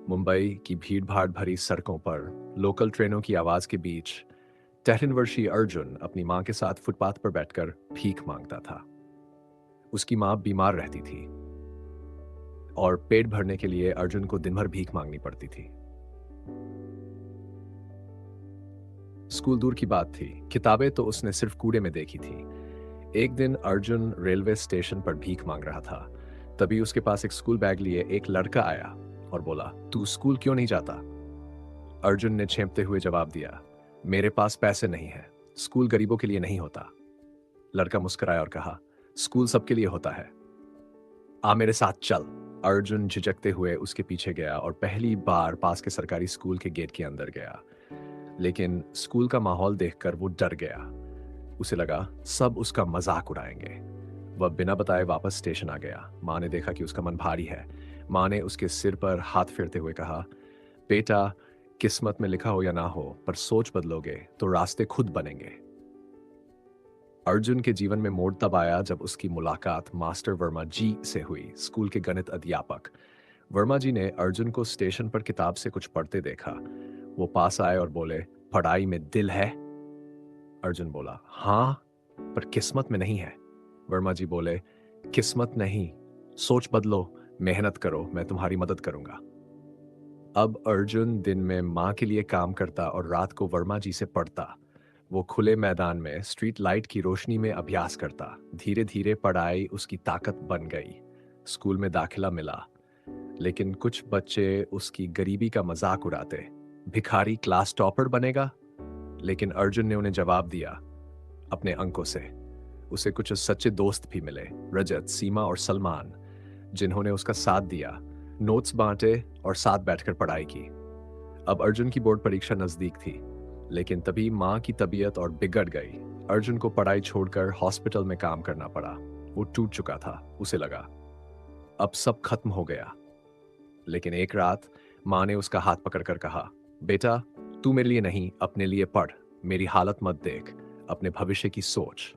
मुंबई की भीड़-भाड़ भरी सड़कों पर लोकल ट्रेनों की आवाज़ के बीच 13 वर्षीय अर्जुन अपनी माँ के साथ फुटपाथ पर बैठकर भीख मांगता था। उसकी माँ बीमार रहती थी और पेट भरने के लिए अर्जुन को दिन भर भीख मांगनी पड़ती थी। स्कूल दूर की बात थी, किताबें तो उसने सिर्फ कूड़े में देखी थी। एक दिन अर्जुन रेलवे स्टेशन पर भीख मांग रहा था। तभी उसके पास एक स्कूल बैग लिए एक लड़का आया और बोला, "तू स्कूल क्यों नहीं जाता?" अर्जुन ने छेंपते हुए जवाब दिया, "मेरे पास पैसे नहीं है। स्कूल गरीबों के लिए नहीं होता।" लड़का मुस्कुराया और कहा, "स्कूल सबके लिए होता है। आ मेरे साथ चल।" अर्जुन झिझकते हुए उसके पीछे गया और पहली बार पास के सरकारी स्कूल के गेट के अंदर गया। लेकिन स्कूल का माहौल देखकर वो डर गया। उसे लगा सब उसका मजाक उड़ाएंगे। वह बिना बताए वापस स्टेशन आ गया। माँ ने देखा कि उसका मन भारी है। माँ ने उसके सिर पर हाथ फेरते हुए कहा, "बेटा, किस्मत में लिखा हो या ना हो, पर सोच बदलोगे तो रास्ते खुद बनेंगे।" अर्जुन के जीवन में मोड़ तब आया जब उसकी मुलाकात मास्टर वर्मा जी से हुई, स्कूल के गणित अध्यापक। वर्मा जी ने अर्जुन को स्टेशन पर किताब से कुछ पढ़ते देखा। वो पास आए और बोले, "पढ़ाई में दिल है?" अर्जुन बोला, "हाँ, पर किस्मत में नहीं है।" वर्मा जी बोले, "किस्मत नहीं, सोच बदलो, मेहनत करो, मैं तुम्हारी मदद करूंगा।" अब अर्जुन दिन में माँ के लिए काम करता और रात को वर्मा जी से पढ़ता। वो खुले मैदान में स्ट्रीट लाइट की रोशनी में अभ्यास करता। धीरे धीरे पढ़ाई उसकी ताकत बन गई। स्कूल में दाखिला मिला, लेकिन कुछ बच्चे उसकी गरीबी का मजाक उड़ाते। भिखारी क्लास टॉपर बनेगा? लेकिन अर्जुन ने उन्हें जवाब दिया अपने अंकों से। उसे कुछ सच्चे दोस्त भी मिले, रजत, सीमा और सलमान, जिन्होंने उसका साथ दिया, नोट्स बांटे और साथ बैठकर पढ़ाई की। अब अर्जुन की बोर्ड परीक्षा नजदीक थी, लेकिन तभी माँ की तबीयत और बिगड़ गई। अर्जुन को पढ़ाई छोड़कर हॉस्पिटल में काम करना पड़ा। वो टूट चुका था। उसे लगा अब सब खत्म हो गया। लेकिन एक रात माँ ने उसका हाथ पकड़कर कहा, "बेटा, तू मेरे लिए नहीं, अपने लिए पढ़। मेरी हालत मत देख, अपने भविष्य की सोच।"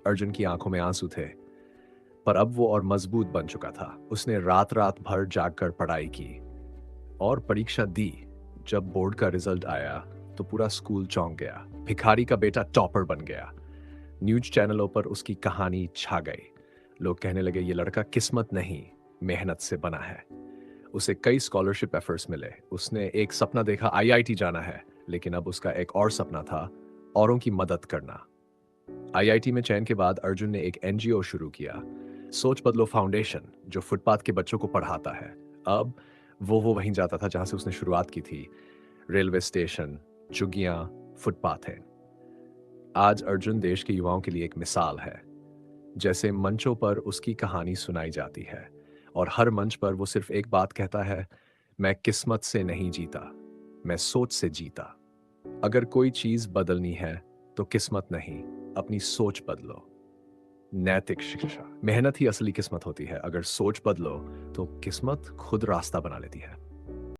अर्जुन की आंखों में आंसू थे, पर अब वो और मजबूत बन चुका था। उसने रात रात भर जागकर पढ़ाई की और परीक्षा दी। जब बोर्ड का रिजल्ट आया तो पूरा स्कूल चौंक गया। भिखारी का बेटा टॉपर बन गया। न्यूज चैनलों पर उसकी कहानी छा गई। लोग कहने लगे, ये लड़का किस्मत नहीं, मेहनत से बना है। उसे कई स्कॉलरशिप एफर्ट्स मिले। उसने एक सपना देखा, आईआईटी जाना है, लेकिन अब उसका एक और सपना था, औरों की मदद करना। आईआईटी में चयन के बाद अर्जुन ने एक एनजीओ शुरू किया, सोच बदलो फाउंडेशन, जो फुटपाथ के बच्चों को पढ़ाता है। अब वो वहीं जाता था जहां से उसने शुरुआत की थी, रेलवे स्टेशन, झुग्गियां, फुटपाथ है। आज अर्जुन देश के युवाओं के लिए एक मिसाल है। जैसे मंचों पर उसकी कहानी सुनाई जाती है और हर मंच पर वो सिर्फ एक बात कहता है, "मैं किस्मत से नहीं जीता, मैं सोच से जीता।" अगर कोई चीज बदलनी है तो किस्मत नहीं, अपनी सोच बदलो। नैतिक शिक्षा, मेहनत ही असली किस्मत होती है। अगर सोच बदलो तो किस्मत खुद रास्ता बना लेती है।